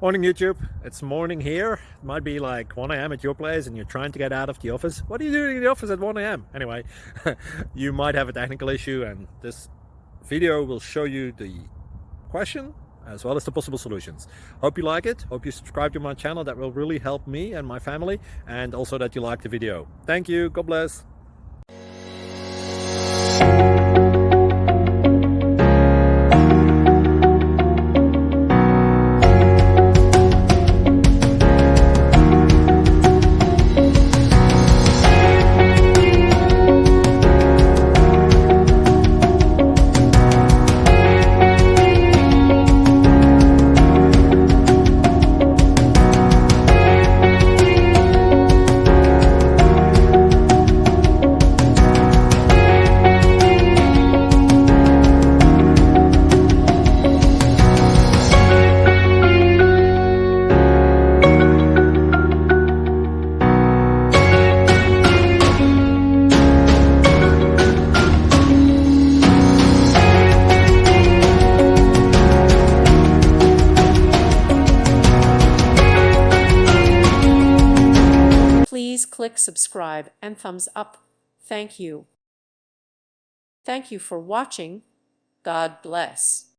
Morning YouTube, it's morning here. It might be like 1 a.m. at your place and you're trying to get out of the office. What are you doing in the office at 1 a.m.? Anyway, you might have a technical issue and this video will show you the question as well as the possible solutions. Hope you like it, hope you subscribe to my channel. That will really help me and my family, and also that you like the video. Thank you, God bless. Please click subscribe and thumbs up. Thank you. Thank you for watching. God bless.